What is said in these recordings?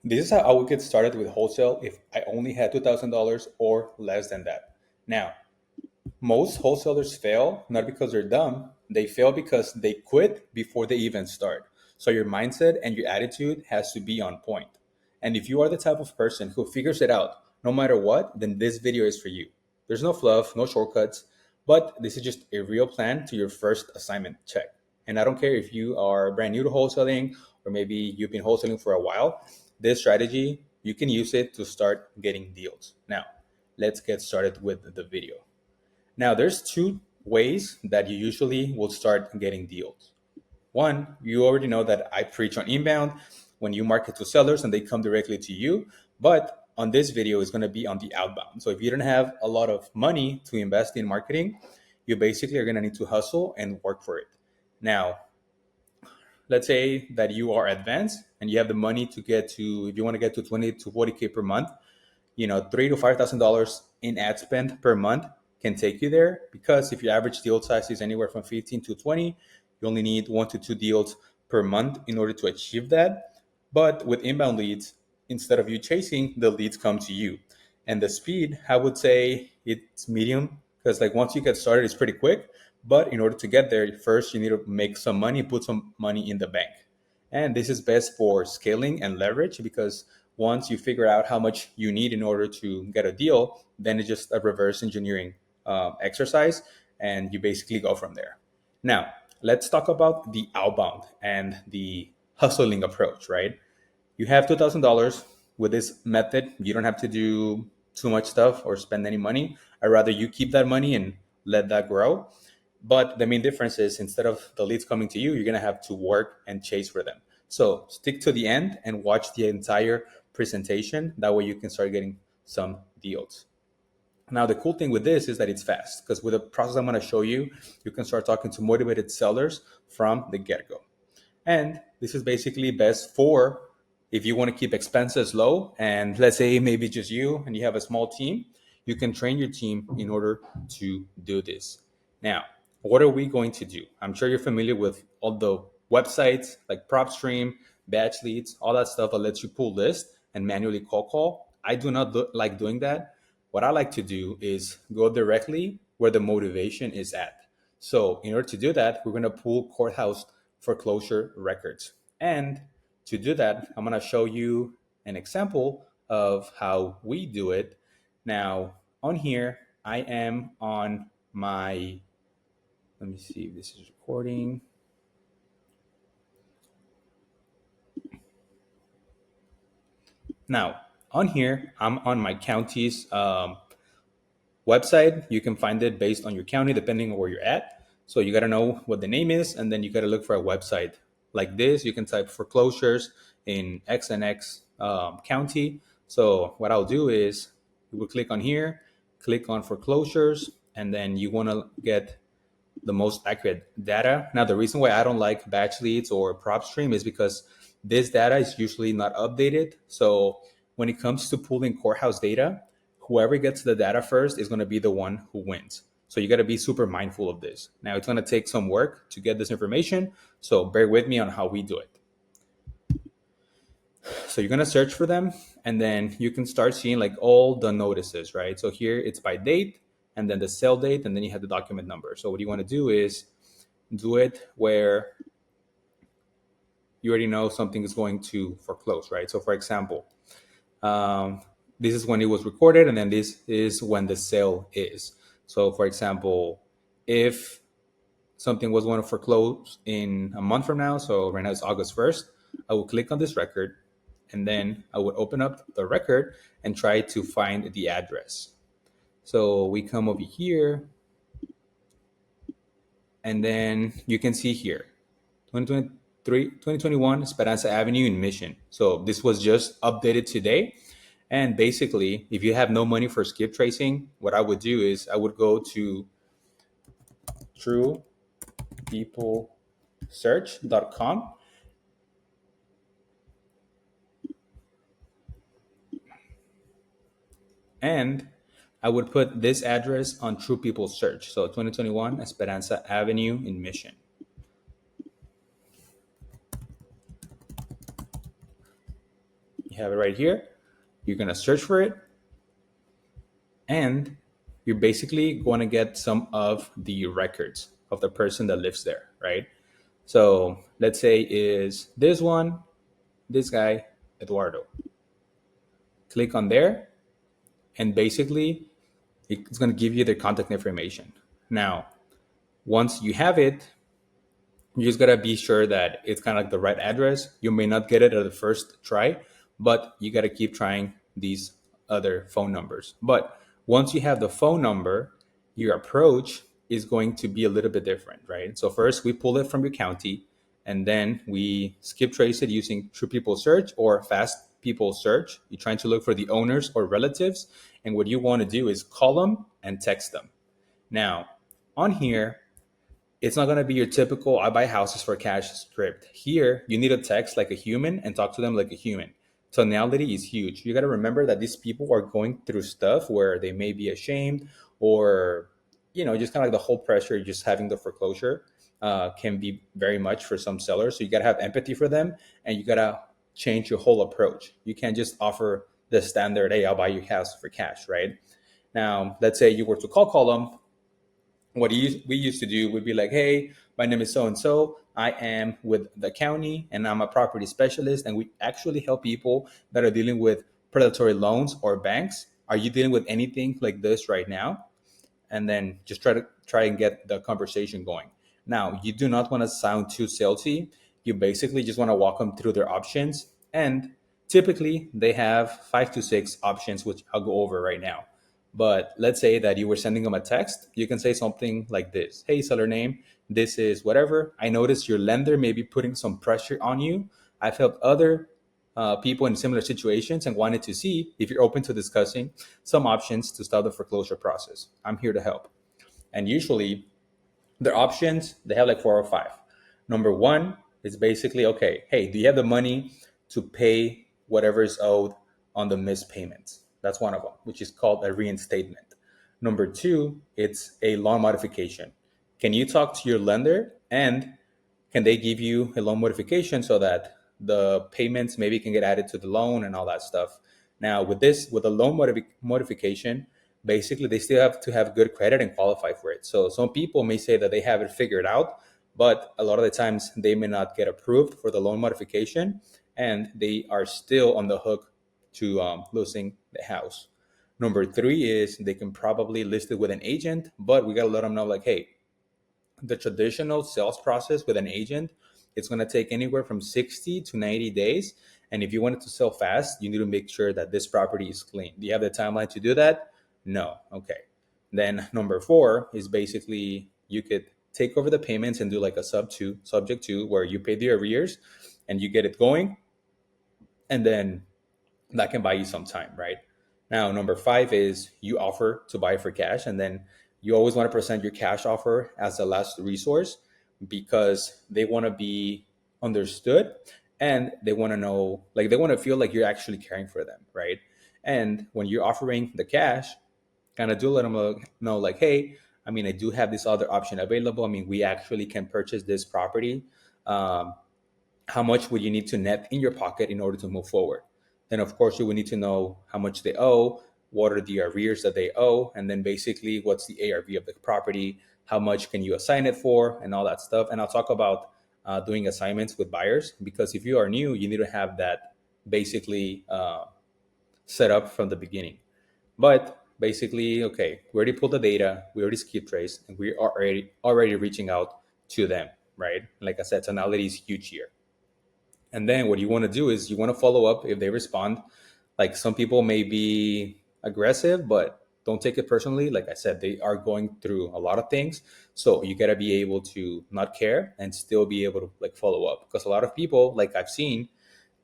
This is how I would get started with wholesale if I only had $2,000 or less than that. Now, most wholesalers fail not because they're dumb, they fail because they quit before they even start. So your mindset and your attitude has to be on point. And if you are the type of person who figures it out no matter what, then this video is for you. There's no fluff, no shortcuts, but this is just a real plan to your first assignment check. And I don't care if you are brand new to wholesaling or maybe you've been wholesaling for a while, this strategy, you can use it to start getting deals. Now, let's get started with the video. Now, there's two ways that you usually will start getting deals. One, you already know that I preach on inbound when you market to sellers and they come directly to you. But on this video, is going to be on the outbound. So if you don't have a lot of money to invest in marketing, you basically are going to need to hustle and work for it. Now, let's say that you are advanced and you have the money to get to, if you want to get to 20 to 40K per month, $3,000 to $5,000 in ad spend per month can take you there, because if your average deal size is anywhere from 15 to 20, you only need 1 to 2 deals per month in order to achieve that. But with inbound leads, instead of you chasing, the leads come to you. And the speed, I would say it's medium, because like once you get started, it's pretty quick. But in order to get there, first you need to make some money, put some money in the bank. And this is best for scaling and leverage, because once you figure out how much you need in order to get a deal, then it's just a reverse engineering exercise, and you basically go from there. Now, let's talk about the outbound and the hustling approach, right? You have $2,000 with this method. You don't have to do too much stuff or spend any money. I'd rather you keep that money and let that grow. But the main difference is, instead of the leads coming to you, you're going to have to work and chase for them. So stick to the end and watch the entire presentation. That way you can start getting some deals. Now, the cool thing with this is that it's fast, because with the process I'm going to show you, you can start talking to motivated sellers from the get go. And this is basically best for if you want to keep expenses low, and let's say maybe just you and you have a small team, you can train your team in order to do this. Now, what are we going to do? I'm sure you're familiar with all the websites like PropStream, Batch Leads, all that stuff that lets you pull lists and manually call. I do not like doing that. What I like to do is go directly where the motivation is at. So in order to do that, we're going to pull courthouse foreclosure records. And to do that, I'm going to show you an example of how we do it. Now, on here, I am on my, let me see if this is recording. Now, on here, I'm on my county's website. You can find it based on your county, depending on where you're at. So you got to know what the name is, and then you got to look for a website like this. You can type foreclosures in X and X county. So what I'll do is you will click on here, click on foreclosures, and then you want to get the most accurate data. Now, the reason why I don't like batch leads or PropStream is because this data is usually not updated. So when it comes to pulling courthouse data, whoever gets the data first is going to be the one who wins. So you got to be super mindful of this. Now, it's going to take some work to get this information, so bear with me on how we do it. So you're going to search for them, and then you can start seeing like all the notices, right? So here it's by date, and then the sale date, and then you have the document number. So what you want to do is do it where you already know something is going to foreclose, right? So for example, this is when it was recorded, and then this is when the sale is. So for example, if something was going to foreclose in a month from now, so right now it's August 1st, I will click on this record, and then I would open up the record and try to find the address. So we come over here, and then you can see here 2021 Esperanza Avenue in Mission. So this was just updated today. And basically, if you have no money for skip tracing, what I would do is I would go to truepeoplesearch.com, and I would put this address on True People Search. So 2021 Esperanza Avenue in Mission. have it right here. You're going to search for it, and you're basically going to get some of the records of the person that lives there, right? So let's say is this one, this guy, Eduardo. Click on there, and basically it's going to give you their contact information. Now, once you have it, you just gotta be sure that it's kind of like the right address. You may not get it at the first try, but you gotta keep trying these other phone numbers. But once you have the phone number, your approach is going to be a little bit different, right? So first we pull it from your county, and then we skip trace it using True People Search or Fast People Search. You're trying to look for the owners or relatives, and what you want to do is call them and text them. Now, on here, it's not going to be your typical I buy houses for cash script. Here, you need to text like a human and talk to them like a human. Tonality is huge. You got to remember that these people are going through stuff where they may be ashamed, or, just kind of like the whole pressure, just having the foreclosure can be very much for some sellers. So you got to have empathy for them, and you got to change your whole approach. You can't just offer the standard, hey, I'll buy your house for cash, right? Now, let's say you were to call them. We used to do would be like, hey, my name is so and so, I am with the county and I'm a property specialist, and we actually help people that are dealing with predatory loans or banks. Are you dealing with anything like this right now? And then just try and get the conversation going. Now, you do not want to sound too salesy. You basically just want to walk them through their options, and typically they have 5 to 6 options, which I'll go over right now. But let's say that you were sending them a text. You can say something like this: hey, seller name, this is whatever. I noticed your lender may be putting some pressure on you. I've helped other people in similar situations and wanted to see if you're open to discussing some options to start the foreclosure process. I'm here to help. And usually their options, they have like 4 or 5. Number one is basically, okay, hey, do you have the money to pay whatever is owed on the missed payments? That's one of them, which is called a reinstatement. Number two, it's a loan modification. Can you talk to your lender, and can they give you a loan modification so that the payments maybe can get added to the loan and all that stuff? Now, with a loan modification, basically they still have to have good credit and qualify for it. So some people may say that they have it figured out, but a lot of the times they may not get approved for the loan modification, and they are still on the hook to losing the house. Number three is they can probably list it with an agent, but we got to let them know, like, hey, the traditional sales process with an agent, it's going to take anywhere from 60 to 90 days. And if you want it to sell fast, you need to make sure that this property is clean. Do you have the timeline to do that? No. Okay. Then number four is basically you could take over the payments and do like a subject to, where you pay the arrears and you get it going. And then that can buy you some time, right? Now, number five is you offer to buy for cash, and then you always want to present your cash offer as the last resource, because they want to be understood, and they want to know, like, they want to feel like you're actually caring for them, right? And when you're offering the cash, kind of do let them know, like, hey, I mean, I do have this other option available. I mean, we actually can purchase this property. Um, how much would you need to net in your pocket in order to move forward? Then, of course, you would need to know how much they owe, what are the arrears that they owe, and then basically what's the ARV of the property, how much can you assign it for, and all that stuff. And I'll talk about doing assignments with buyers, because if you are new, you need to have that basically set up from the beginning. But basically, okay, we already pulled the data, we already skip trace, and we are already reaching out to them, right? Like I said, tonality is huge here. And then what you want to do is you want to follow up if they respond. Like, some people may be aggressive, but don't take it personally. Like I said, they are going through a lot of things. So you got to be able to not care and still be able to like follow up, because a lot of people, like I've seen,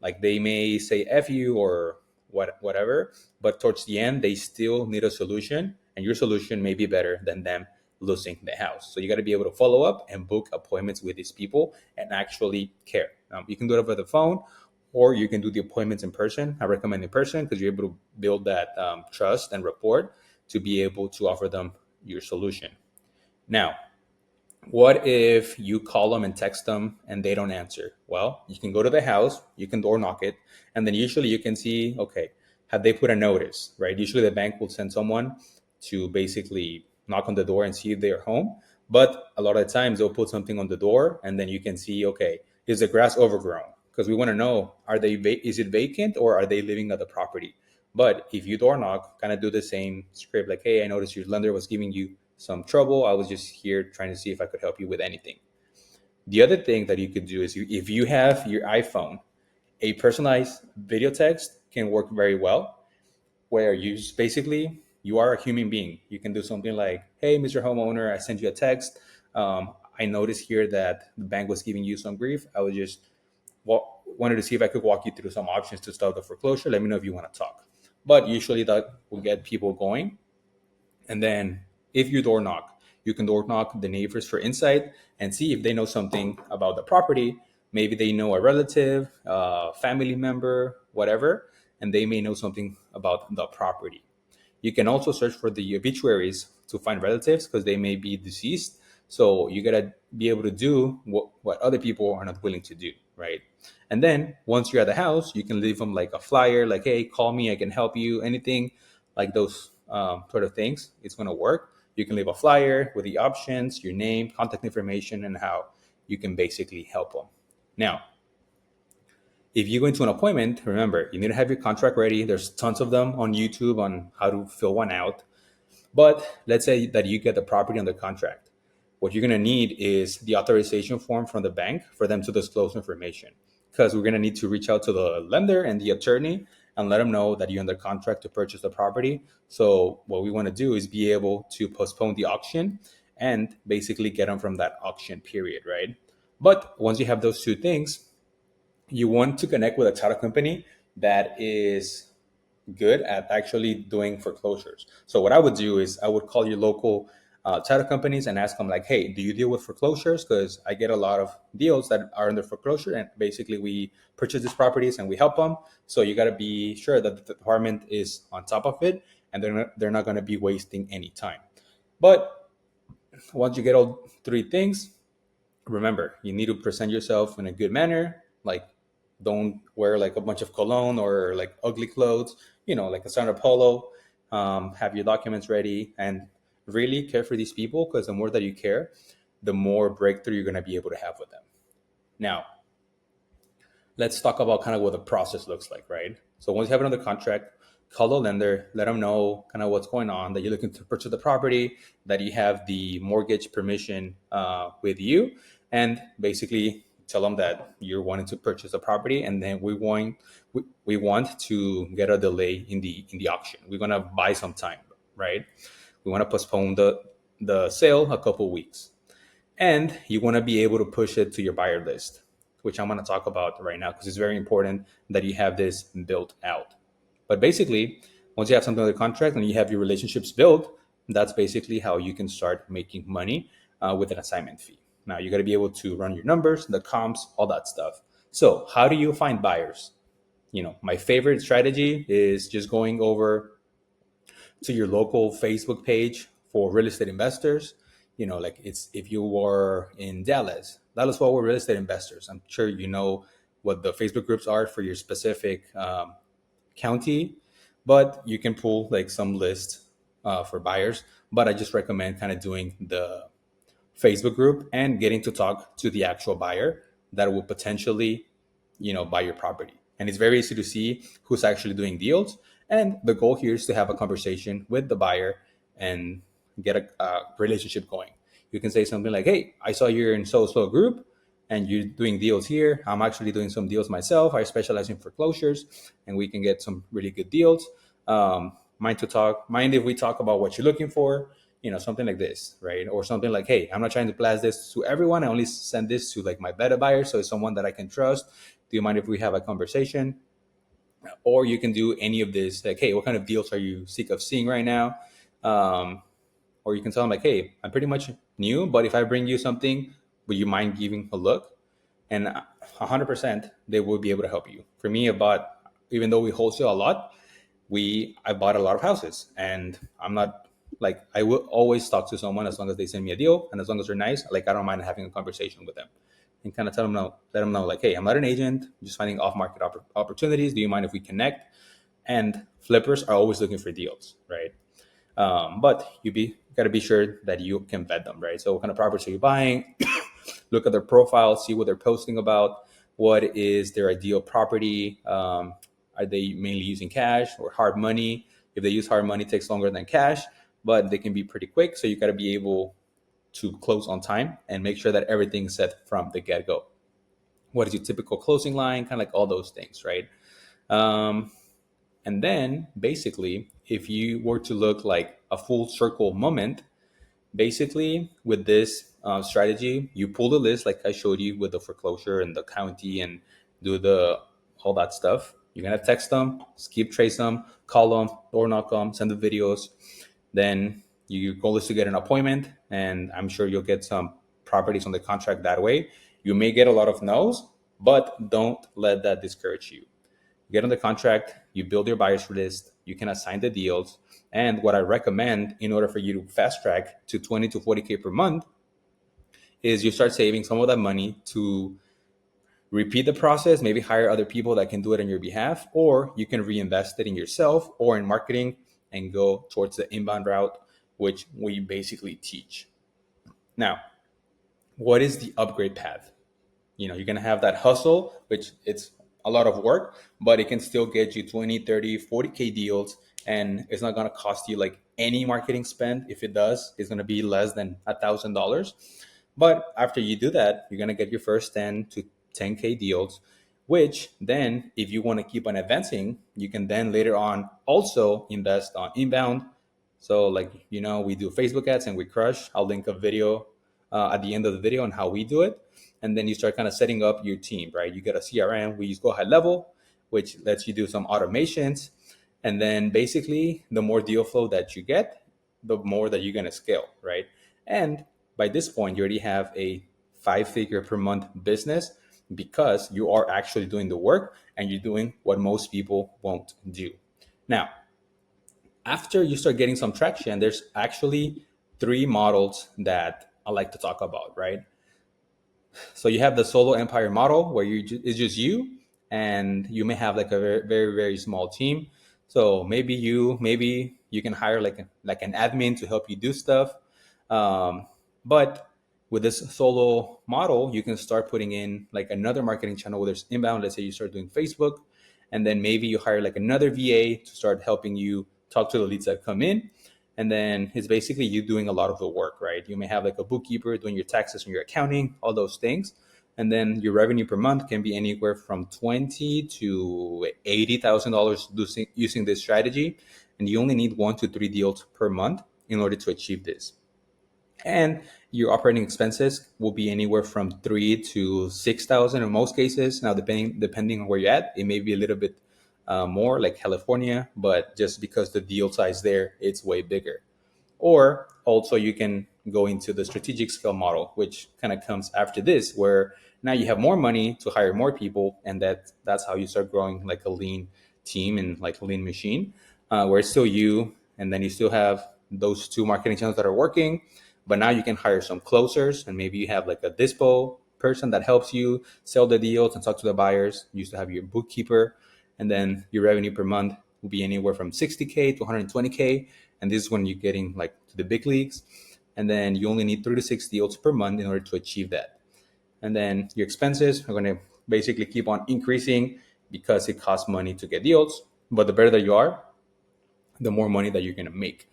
like they may say F you or whatever, but towards the end, they still need a solution, and your solution may be better than them losing the house. So you got to be able to follow up and book appointments with these people and actually care. You can do it over the phone, or you can do the appointments in person. I recommend in person, because you're able to build that trust and rapport to be able to offer them your solution. Now, What if you call them and text them and they don't answer? Well, you can go to the house, you can door knock it, and then usually you can see, okay, have they put a notice, right? Usually the bank will send someone to basically knock on the door and see if they're home. But a lot of times they'll put something on the door and then you can see, okay, is the grass overgrown? Because we want to know, is it vacant or are they living at the property? But if you door knock, kind of do the same script, like, hey, I noticed your lender was giving you some trouble. I was just here trying to see if I could help you with anything. The other thing that you could do is if you have your iPhone, a personalized video text can work very well, where you just basically you are a human being. You can do something like, "Hey, Mr. Homeowner, I sent you a text. I noticed here that the bank was giving you some grief. I was just wanted to see if I could walk you through some options to stop the foreclosure. Let me know if you want to talk." But usually that will get people going. And then if you door knock, you can door knock the neighbors for insight and see if they know something about the property. Maybe they know a relative, family member, whatever, and they may know something about the property. You can also search for the obituaries to find relatives because they may be deceased. So you gotta be able to do what other people are not willing to do, right? And then once you're at the house, you can leave them like a flyer, like, hey, call me, I can help you, anything like those sort of things. It's gonna work. You can leave a flyer with the options, your name, contact information, and how you can basically help them. Now, if you go into an appointment, remember, you need to have your contract ready. There's tons of them on YouTube on how to fill one out. But let's say that you get the property under contract. What you're going to need is the authorization form from the bank for them to disclose information. Because we're going to need to reach out to the lender and the attorney and let them know that you're under contract to purchase the property. So, what we want to do is be able to postpone the auction and basically get them from that auction period, right? But once you have those two things, you want to connect with a title company that is good at actually doing foreclosures. So what I would do is I would call your local title companies and ask them like, hey, do you deal with foreclosures? Because I get a lot of deals that are under foreclosure, and basically we purchase these properties and we help them. So you got to be sure that the department is on top of it, and they're not going to be wasting any time. But once you get all three things, remember, you need to present yourself in a good manner. Like, don't wear like a bunch of cologne or like ugly clothes, like a standard polo. Have your documents ready and really care for these people, because the more that you care, the more breakthrough you're going to be able to have with them. Now, let's talk about kind of what the process looks like, right? So once you have it under contract, call the lender, let them know kind of what's going on, that you're looking to purchase the property, that you have the mortgage permission with you, and basically tell them that you're wanting to purchase the property, and then we want to get a delay in the auction. We're gonna buy some time, right? We want to postpone the sale a couple weeks, and you want to be able to push it to your buyer list, which I'm going to talk about right now because it's very important that you have this built out. But basically, once you have something under contract and you have your relationships built, that's basically how you can start making money with an assignment fee. Now, you got to be able to run your numbers, the comps, all that stuff. So how do you find buyers? My favorite strategy is just going over to your local Facebook page for real estate investors. Like, it's if you were in Dallas Fort Worth real estate investors. I'm sure you know what the Facebook groups are for your specific county, but you can pull like some list for buyers. But I just recommend kind of doing the Facebook group and getting to talk to the actual buyer that will potentially, buy your property. And it's very easy to see who's actually doing deals. And the goal here is to have a conversation with the buyer and get a relationship going. You can say something like, hey, I saw you're in so group and you're doing deals here. I'm actually doing some deals myself. I specialize in foreclosures and we can get some really good deals. Mind if we talk about what you're looking for? Something like this, right? Or something like, hey, I'm not trying to blast this to everyone. I only send this to like my beta buyer. So it's someone that I can trust. Do you mind if we have a conversation? Or you can do any of this, like, hey, what kind of deals are you sick of seeing right now? Or you can tell them like, hey, I'm pretty much new, but if I bring you something, would you mind giving a look? And 100% they will be able to help you. For me, even though we wholesale a lot, I bought a lot of houses, and I'm not like I will always talk to someone as long as they send me a deal and as long as they're nice. Like I don't mind having a conversation with them and kind of tell them no, let them know like, hey, I'm not an agent, I'm just finding off market opportunities. Do you mind if we connect? And flippers are always looking for deals, right? But got to be sure that you can vet them, right? So what kind of properties are you buying? Look at their profile, see what they're posting about. What is their ideal property? Are they mainly using cash or hard money? If they use hard money, it takes longer than cash, but they can be pretty quick. So you got to be able to close on time and make sure that everything's set from the get go. What is your typical closing line? Kind of like all those things, right? Um, and then basically, if you were to look like a full circle moment, basically with this strategy, you pull the list like I showed you with the foreclosure and the county and do the all that stuff. You're gonna text them, skip trace them, call them, door knock them, send the videos. Then your goal is to get an appointment, and I'm sure you'll get some properties on the contract that way. You may get a lot of no's, but don't let that discourage you. Get on the contract, you build your buyers list, you can assign the deals. And what I recommend in order for you to fast track to 20 to 40K per month is you start saving some of that money to repeat the process, maybe hire other people that can do it on your behalf, or you can reinvest it in yourself or in marketing and go towards the inbound route, which we basically teach. Now, what is the upgrade path? You're going to have that hustle, which it's a lot of work, but it can still get you 20, 30, 40K deals. And it's not going to cost you like any marketing spend. If it does, it's going to be less than $1,000. But after you do that, you're going to get your first 10 to 10K deals, which then if you want to keep on advancing, you can then later on also invest on inbound. So like, we do Facebook ads and we crush. I'll link a video at the end of the video on how we do it. And then you start kind of setting up your team, right? You get a CRM. We use Go High Level, which lets you do some automations. And then basically, the more deal flow that you get, the more that you're going to scale, right? And by this point, you already have a 5-figure per month business because you are actually doing the work and you're doing what most people won't do. Now, after you start getting some traction, there's actually 3 models that I like to talk about, right? So you have the solo empire model where it's just you, and you may have like a very very, very small team. So maybe you can hire like an admin to help you do stuff. But with this solo model, you can start putting in like another marketing channel where there's inbound. Let's say you start doing Facebook, and then maybe you hire like another VA to start helping you talk to the leads that come in. And then it's basically you doing a lot of the work, right? You may have like a bookkeeper doing your taxes and your accounting, all those things. And then your revenue per month can be anywhere from $20,000 to $80,000 using this strategy. And you only need 1 to 3 deals per month in order to achieve this. And your operating expenses will be anywhere from 3 to 6,000 in most cases. Now, depending on where you're at, it may be a little bit more like California, but just because the deal size there, it's way bigger. Or also you can go into the strategic scale model, which kind of comes after this, where now you have more money to hire more people, and that's how you start growing like a lean team and like a lean machine, where it's still you, and then you still have those 2 marketing channels that are working, but now you can hire some closers, and maybe you have like a dispo person that helps you sell the deals and talk to the buyers. You used to have your bookkeeper, and then your revenue per month will be anywhere from 60K to 120K. And this is when you're getting like to the big leagues. And then you only need 3 to 6 deals per month in order to achieve that. And then your expenses are going to basically keep on increasing because it costs money to get deals. But the better that you are, the more money that you're going to make.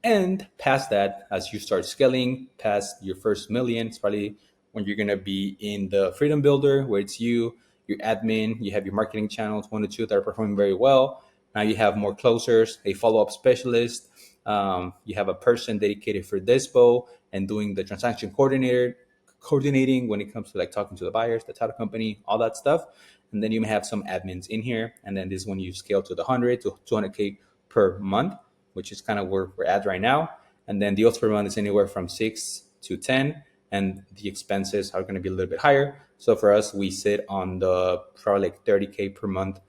And past that, as you start scaling past your first million, it's probably when you're going to be in the freedom builder, where it's you, your admin, you have your marketing channels, 1 to 2 that are performing very well. Now you have more closers, a follow-up specialist. You have a person dedicated for dispo and doing the transaction coordinating when it comes to like talking to the buyers, the title company, all that stuff. And then you may have some admins in here. And then this is when you scale to the 100 to 200K per month, which is kind of where we're at right now. And then deals per month is anywhere from 6 to 10. And the expenses are going to be a little bit higher. So for us, we sit on the probably like 30K per month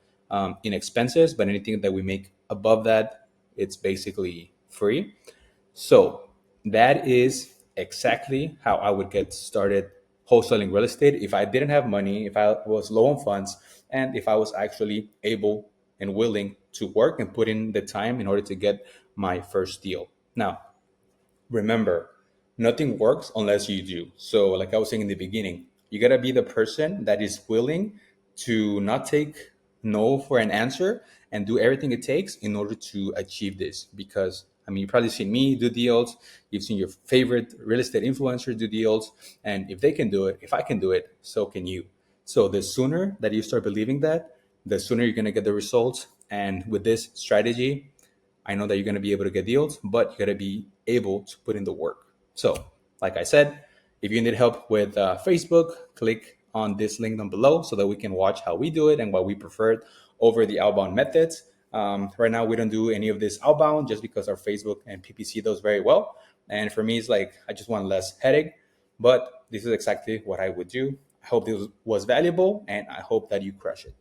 in expenses, but anything that we make above that, it's basically free. So that is exactly how I would get started wholesaling real estate if I didn't have money, if I was low on funds, and if I was actually able and willing to work and put in the time in order to get my first deal. Now, remember, nothing works unless you do. So, like I was saying in the beginning, you got to be the person that is willing to not take no for an answer and do everything it takes in order to achieve this. Because, I mean, you've probably seen me do deals, you've seen your favorite real estate influencer do deals. And if they can do it, if I can do it, so can you. So, the sooner that you start believing that, the sooner you're going to get the results. And with this strategy, I know that you're going to be able to get deals, but you got to be able to put in the work. So, like I said, if you need help with Facebook, click on this link down below so that we can watch how we do it and what we prefer over the outbound methods. Right now, we don't do any of this outbound just because our Facebook and PPC does very well. And for me, it's like I just want less headache. But this is exactly what I would do. I hope this was valuable and I hope that you crush it.